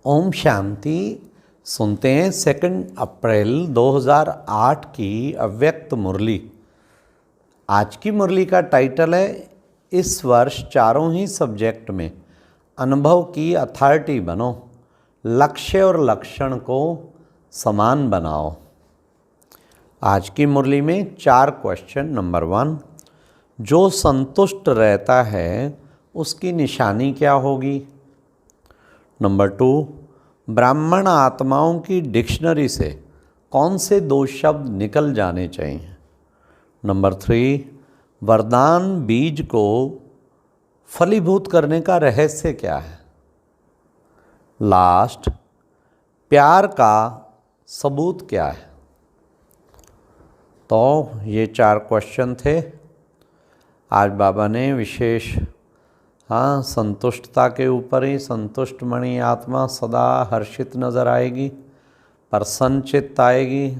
ओम शांति। सुनते हैं 2 अप्रैल 2008 की अव्यक्त मुरली। आज की मुरली का टाइटल है, इस वर्ष चारों ही सब्जेक्ट में अनुभव की अथॉरिटी बनो, लक्ष्य और लक्षण को समान बनाओ। आज की मुरली में 4 क्वेश्चन। नंबर 1, जो संतुष्ट रहता है उसकी निशानी क्या होगी। नंबर 2, ब्राह्मण आत्माओं की डिक्शनरी से कौन से 2 शब्द निकल जाने चाहिए। नंबर 3, वरदान बीज को फलीभूत करने का रहस्य क्या है। लास्ट, प्यार का सबूत क्या है। तो ये 4 क्वेश्चन थे। आज बाबा ने विशेष संतुष्टता के ऊपर ही, संतुष्ट मणि आत्मा सदा हर्षित नज़र आएगी, प्रसन्नचित्त आएगी,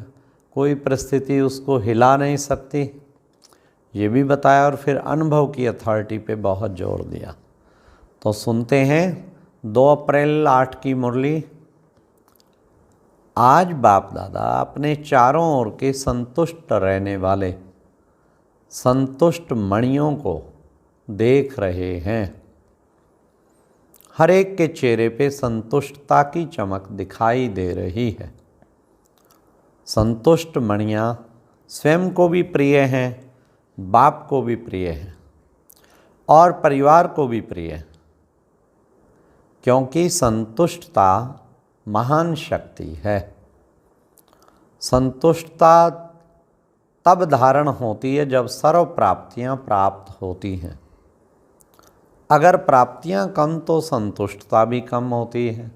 कोई परिस्थिति उसको हिला नहीं सकती, ये भी बताया। और फिर अनुभव की अथॉरिटी पे बहुत जोर दिया। तो सुनते हैं 2 अप्रैल 8 की मुरली। आज बाप दादा अपने चारों ओर के संतुष्ट रहने वाले संतुष्ट मणियों को देख रहे हैं। हर एक के चेहरे पे संतुष्टता की चमक दिखाई दे रही है। संतुष्ट मणियाँ स्वयं को भी प्रिय हैं, बाप को भी प्रिय हैं और परिवार को भी प्रिय है, क्योंकि संतुष्टता महान शक्ति है। संतुष्टता तब धारण होती है जब सर्व प्राप्तियां प्राप्त होती हैं। अगर प्राप्तियां कम तो संतुष्टता भी कम होती है।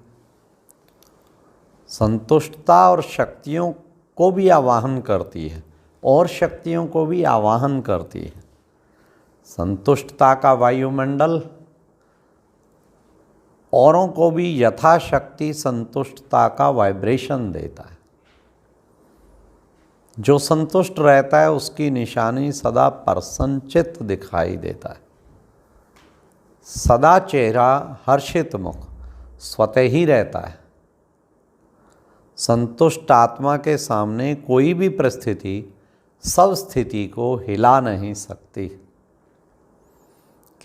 संतुष्टता और शक्तियों को भी आवाहन करती है और शक्तियों को भी आवाहन करती है। संतुष्टता का वायुमंडल औरों को भी यथाशक्ति संतुष्टता का वाइब्रेशन देता है। जो संतुष्ट रहता है उसकी निशानी सदा प्रसन्नचित्त दिखाई देता है। सदा चेहरा हर्षित मुख स्वतः ही रहता है। संतुष्ट आत्मा के सामने कोई भी परिस्थिति सब स्थिति को हिला नहीं सकती।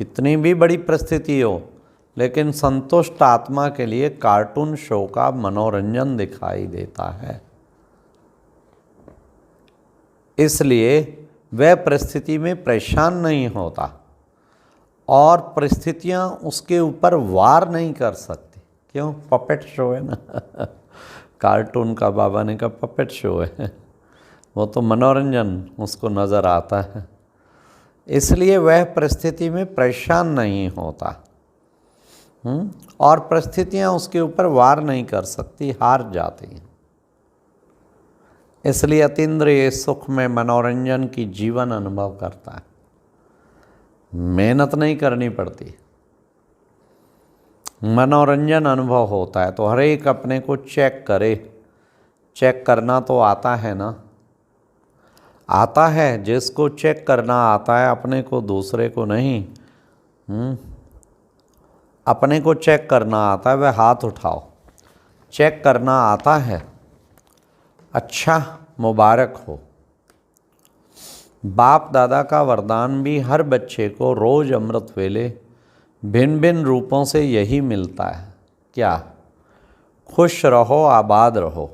कितनी भी बड़ी परिस्थिति हो, लेकिन संतुष्ट आत्मा के लिए कार्टून शो का मनोरंजन दिखाई देता है। इसलिए वह परिस्थिति में परेशान नहीं होता और परिस्थितियां उसके ऊपर वार नहीं कर सकती। क्यों? पपेट शो है ना। कार्टून का बाबा ने कहा पपेट शो है, वो तो मनोरंजन उसको नज़र आता है। इसलिए वह परिस्थिति में परेशान नहीं होता और परिस्थितियां उसके ऊपर वार नहीं कर सकती, हार जाती हैं। इसलिए अतीन्द्रिय सुख में मनोरंजन की जीवन अनुभव करता है। मेहनत नहीं करनी पड़ती, मनोरंजन अनुभव होता है। तो हर एक अपने को चेक करे। चेक करना तो आता है ना, आता है। जिसको चेक करना आता है, अपने को, दूसरे को नहीं। अपने को चेक करना आता है, वह हाथ उठाओ। चेक करना आता है, अच्छा, मुबारक हो। बाप दादा का वरदान भी हर बच्चे को रोज़ अमृत वेले भिन्न भिन्न रूपों से यही मिलता है। क्या? खुश रहो, आबाद रहो।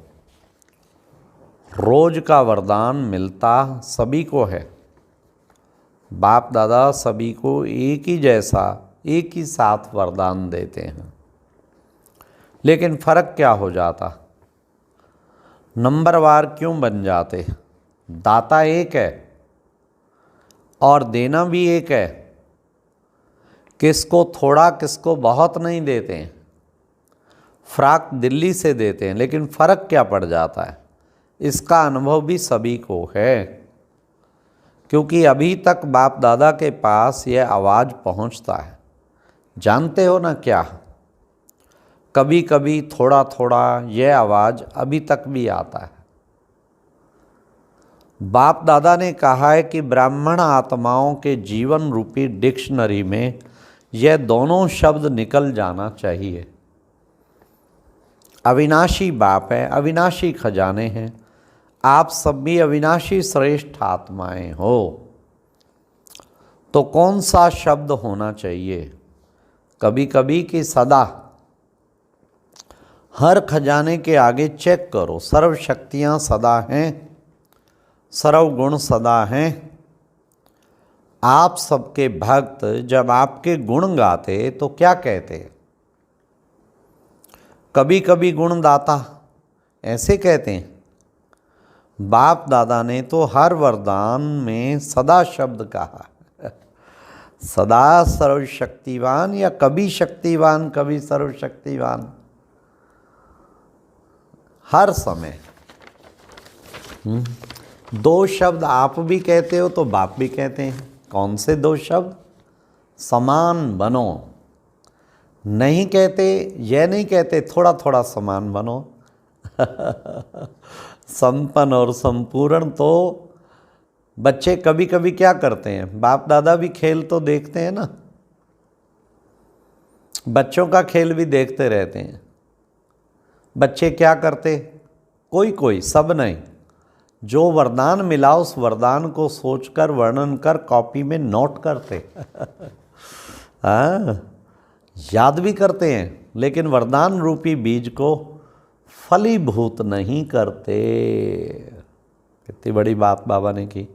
रोज का वरदान मिलता सभी को है। बाप दादा सभी को एक ही जैसा, एक ही साथ वरदान देते हैं। लेकिन फ़र्क क्या हो जाता? नंबरवार क्यों बन जाते? दाता एक है और देना भी एक है। किसको थोड़ा, किसको बहुत नहीं देते हैं। फ्राक दिल्ली से देते हैं, लेकिन फ़र्क क्या पड़ जाता है? इसका अनुभव भी सभी को है, क्योंकि अभी तक बाप दादा के पास यह आवाज़ पहुंचता है। जानते हो ना क्या? कभी कभी थोड़ा थोड़ा यह आवाज़ अभी तक भी आता है। बाप दादा ने कहा है कि ब्राह्मण आत्माओं के जीवन रूपी डिक्शनरी में यह दोनों शब्द निकल जाना चाहिए। अविनाशी बाप है, अविनाशी खजाने हैं। आप सब भी अविनाशी श्रेष्ठ आत्माएं हो। तो कौन सा शब्द होना चाहिए? कभी कभी कि सदा। हर खजाने के आगे चेक करो, सर्व शक्तियाँ सदा हैं, सर्व गुण सदा हैं। आप सबके भक्त जब आपके गुण गाते तो क्या कहते? कभी कभी गुणदाता ऐसे कहते हैं। बाप दादा ने तो हर वरदान में सदा शब्द कहा। सदा सर्वशक्तिवान या कभी शक्तिवान कभी सर्वशक्तिवान, हर समय। दो शब्द आप भी कहते हो तो बाप भी कहते हैं। कौन से दो शब्द? समान बनो। नहीं कहते, यह नहीं कहते थोड़ा थोड़ा समान बनो। संपन्न और संपूर्ण। तो बच्चे कभी कभी क्या करते हैं, बाप दादा भी खेल तो देखते हैं ना, बच्चों का खेल भी देखते रहते हैं। बच्चे क्या करते? कोई कोई, सब नहीं। जो वरदान मिला उस वरदान को सोचकर वर्णन कर कॉपी में नोट करते। हाँ, याद भी करते हैं, लेकिन वरदान रूपी बीज को फलीभूत नहीं करते। कितनी बड़ी बात बाबा ने की।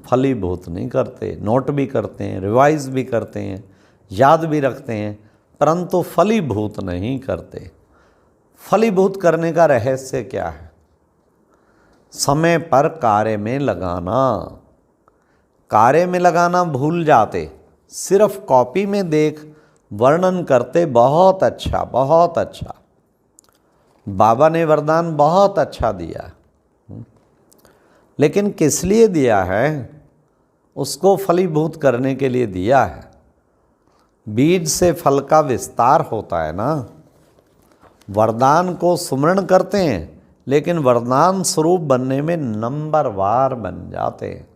फलीभूत नहीं करते। नोट भी करते हैं, रिवाइज भी करते हैं, याद भी रखते हैं, परंतु फलीभूत नहीं करते। फलीभूत करने का रहस्य क्या है? समय पर कार्य में लगाना। कार्य में लगाना भूल जाते, सिर्फ कॉपी में देख वर्णन करते बहुत अच्छा बहुत अच्छा। बाबा ने वरदान बहुत अच्छा दिया, लेकिन किस लिए दिया है? उसको फलीभूत करने के लिए दिया है। बीज से फल का विस्तार होता है ना। वरदान को सुमरण करते हैं, लेकिन वरदान स्वरूप बनने में नंबरवार बन जाते हैं,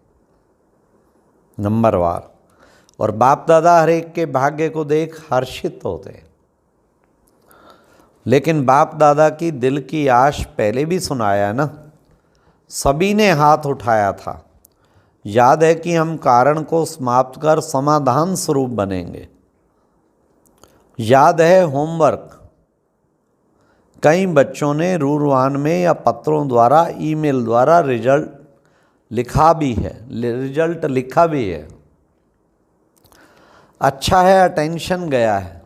नंबरवार। और बाप दादा हर एक के भाग्य को देख हर्षित होते हैं। लेकिन बाप दादा की दिल की आश पहले भी सुनाया ना, सभी ने हाथ उठाया था। याद है कि हम कारण को समाप्त कर समाधान स्वरूप बनेंगे। याद है होमवर्क कई बच्चों ने रूरवान में या पत्रों द्वारा, ईमेल द्वारा रिजल्ट लिखा भी है। अच्छा है, अटेंशन गया है।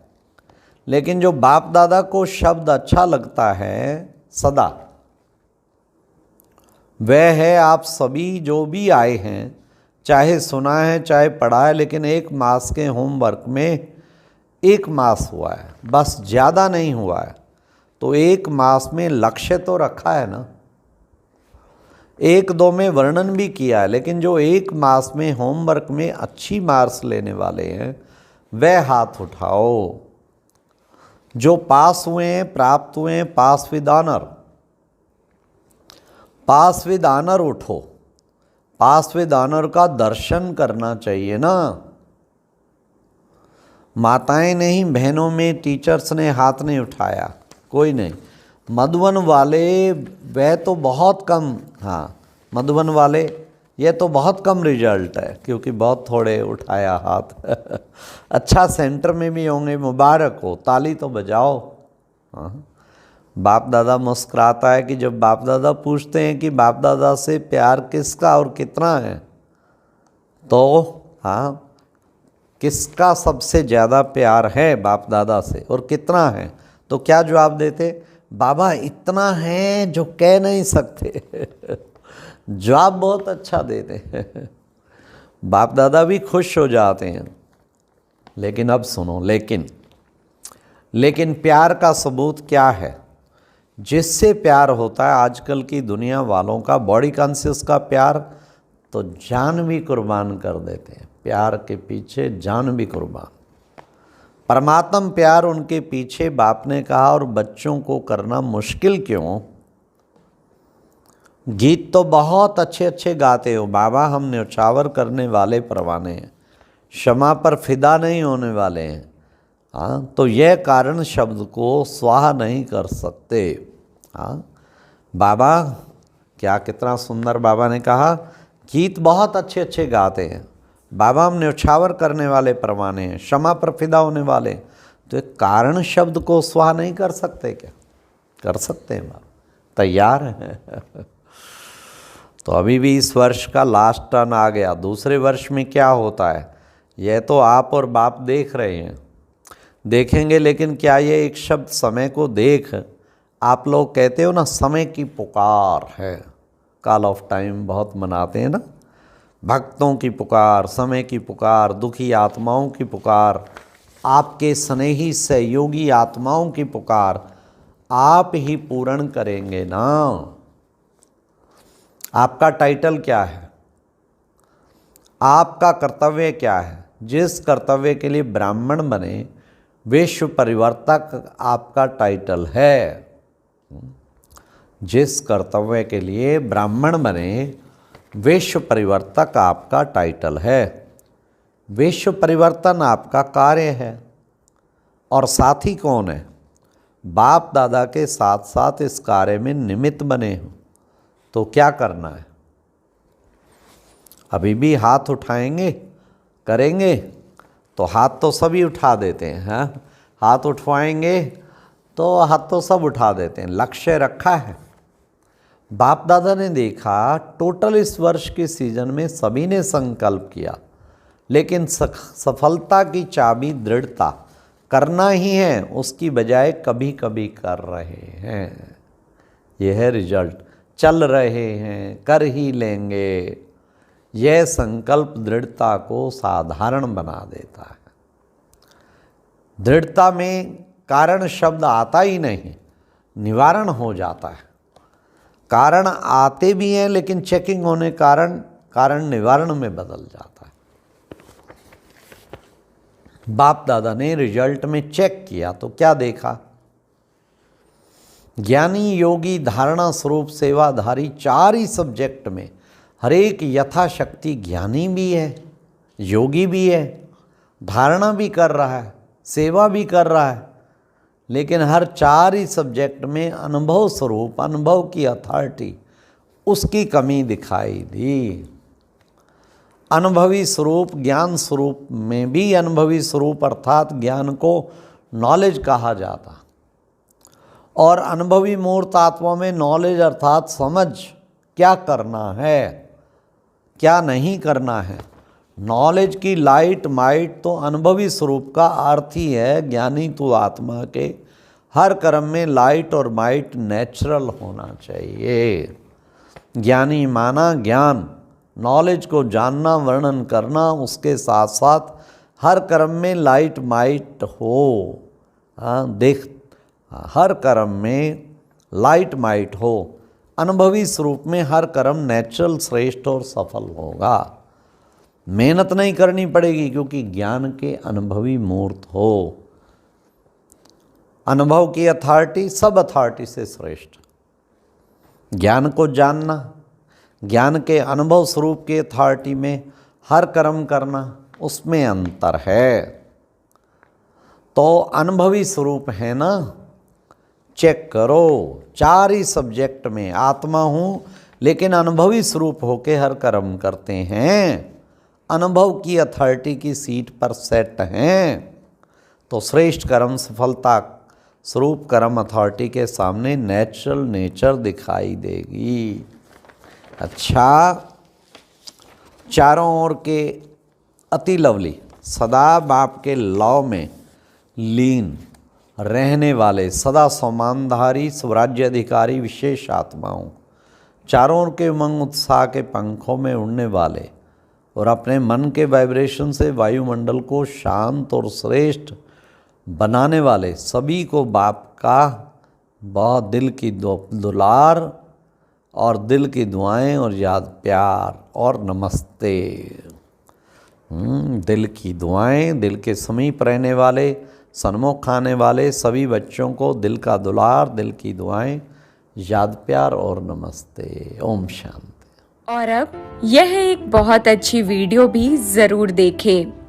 लेकिन जो बाप दादा को शब्द अच्छा लगता है सदा, वह है आप सभी जो भी आए हैं, चाहे सुना है चाहे पढ़ा है, लेकिन 1 मास के होमवर्क में 1 मास हुआ है, बस ज़्यादा नहीं हुआ है। तो 1 मास में लक्ष्य तो रखा है ना। 1-2 में वर्णन भी किया है, लेकिन जो 1 मास में होमवर्क में अच्छी मार्क्स लेने वाले हैं वह हाथ उठाओ। जो पास हुए हैं, प्राप्त हुए हैं, pass with honour, pass with honour उठो। पास विद ऑनर का दर्शन करना चाहिए ना। माताएं नहीं, बहनों में टीचर्स ने हाथ नहीं उठाया, कोई नहीं। मधुबन वाले वह तो बहुत कम, हाँ मधुबन वाले ये तो बहुत कम रिजल्ट है, क्योंकि बहुत थोड़े उठाया हाथ। अच्छा सेंटर में भी होंगे, मुबारक हो, ताली तो बजाओ। हाँ, बाप दादा मुस्कुराता है कि जब बाप दादा पूछते हैं कि बाप दादा से प्यार किसका और कितना है, तो हाँ किसका सबसे ज़्यादा प्यार है बाप दादा से और कितना है, तो क्या जवाब देते? बाबा इतना है जो कह नहीं सकते। जवाब बहुत अच्छा देते हैं। बाप दादा भी खुश हो जाते हैं। लेकिन अब सुनो, लेकिन प्यार का सबूत क्या है? जिससे प्यार होता है आजकल की दुनिया वालों का, बॉडी कॉन्शियस का प्यार, तो जान भी कुर्बान कर देते हैं। प्यार के पीछे जान भी कुर्बान। परमात्म प्यार उनके पीछे बाप ने कहा, और बच्चों को करना मुश्किल क्यों? गीत तो बहुत अच्छे अच्छे गाते हो बाबा, हम न्यौछावर करने वाले परवाने हैं, क्षमा पर फिदा नहीं होने वाले हैं। हाँ, तो यह कारण शब्द को स्वाहा नहीं कर सकते। हाँ, बाबा क्या कितना सुंदर बाबा ने कहा, गीत बहुत अच्छे अच्छे गाते हैं बाबा, हम न्यौछावर करने वाले परवाने हैं, क्षमा पर फिदा होने वाले। तो एक कारण शब्द को स्वाहा नहीं कर सकते क्या? कर सकते हैं बाबा, तैयार हैं। तो अभी भी इस वर्ष का लास्ट टर्न आ गया, दूसरे वर्ष में क्या होता है यह तो आप और बाप देख रहे हैं, देखेंगे। लेकिन क्या ये एक शब्द समय को देख, आप लोग कहते हो ना समय की पुकार है, कॉल ऑफ टाइम बहुत मनाते हैं ना, भक्तों की पुकार, समय की पुकार, दुखी आत्माओं की पुकार, आपके स्नेही सहयोगी आत्माओं की पुकार आप ही पूर्ण करेंगे ना। आपका टाइटल क्या है, आपका कर्तव्य क्या है? जिस कर्तव्य के लिए ब्राह्मण बने, विश्व परिवर्तक आपका टाइटल है। जिस कर्तव्य के लिए ब्राह्मण बने, विश्व परिवर्तक आपका टाइटल है। विश्व परिवर्तन आपका कार्य है। और साथी कौन है? बाप दादा के साथ साथ इस कार्य में निमित्त बने हो। तो क्या करना है? अभी भी हाथ उठाएंगे, करेंगे? तो हाथ तो सभी उठा देते हैं, हाँ? हाथ उठवाएंगे तो हाथ तो सब उठा देते हैं। लक्ष्य रखा है, बाप दादा ने देखा टोटल इस वर्ष के सीजन में सभी ने संकल्प किया, लेकिन सफलता की चाबी दृढ़ता, करना ही है, उसकी बजाय कभी कभी कर रहे हैं। यह है रिजल्ट, चल रहे हैं, कर ही लेंगे। यह संकल्प दृढ़ता को साधारण बना देता है। दृढ़ता में कारण शब्द आता ही नहीं, निवारण हो जाता है। कारण आते भी हैं लेकिन चेकिंग होने कारण निवारण में बदल जाता है। बाप दादा ने रिजल्ट में चेक किया तो क्या देखा? ज्ञानी, योगी, धारणा स्वरूप, सेवाधारी, 4 ही सब्जेक्ट में हर एक यथाशक्ति ज्ञानी भी है, योगी भी है, धारणा भी कर रहा है, सेवा भी कर रहा है, लेकिन हर 4 ही सब्जेक्ट में अनुभव स्वरूप, अनुभव की अथॉरिटी, उसकी कमी दिखाई दी। अनुभवी स्वरूप, ज्ञान स्वरूप में भी अनुभवी स्वरूप अर्थात ज्ञान को नॉलेज कहा जाता, और अनुभवी मूर्त आत्मा में नॉलेज अर्थात समझ, क्या करना है क्या नहीं करना है। नॉलेज की लाइट माइट तो अनुभवी स्वरूप का अर्थ ही है। ज्ञानी तो आत्मा के हर कर्म में लाइट और माइट नेचुरल होना चाहिए। ज्ञानी माना ज्ञान, नॉलेज को जानना, वर्णन करना, उसके साथ साथ हर कर्म में लाइट माइट हो। हर कर्म में लाइट माइट हो। अनुभवी स्वरूप में हर कर्म नेचुरल, श्रेष्ठ और सफल होगा। मेहनत नहीं करनी पड़ेगी क्योंकि ज्ञान के अनुभवी मूर्त हो। अनुभव की अथॉरिटी सब अथॉरिटी से श्रेष्ठ। ज्ञान को जानना, ज्ञान के अनुभव स्वरूप के अथॉरिटी में हर कर्म करना, उसमें अंतर है। तो अनुभवी स्वरूप है ना, चेक करो। 4 ही सब्जेक्ट में आत्मा हूँ लेकिन अनुभवी स्वरूप होके हर कर्म करते हैं, अनुभव की अथॉरिटी की सीट पर सेट हैं, तो श्रेष्ठ कर्म, सफलता स्वरूप कर्म अथॉरिटी के सामने नेचुरल नेचर दिखाई देगी। अच्छा, चारों ओर के अति लवली, सदा बाप के लौ में लीन रहने वाले, सदा सम्मानधारी, स्वराज्य अधिकारी विशेष आत्माओं, चारों ओर के उमंग उत्साह के पंखों में उड़ने वाले और अपने मन के वाइब्रेशन से वायुमंडल को शांत और श्रेष्ठ बनाने वाले सभी को बाप का बहुत दिल की दुलार और दिल की दुआएं और याद प्यार और नमस्ते। दिल की दुआएं, दिल के समीप रहने वाले, सन्मुख आने वाले सभी बच्चों को दिल का दुलार, दिल की दुआएं, याद प्यार और नमस्ते। ओम शांति। और अब यह एक बहुत अच्छी वीडियो भी ज़रूर देखें।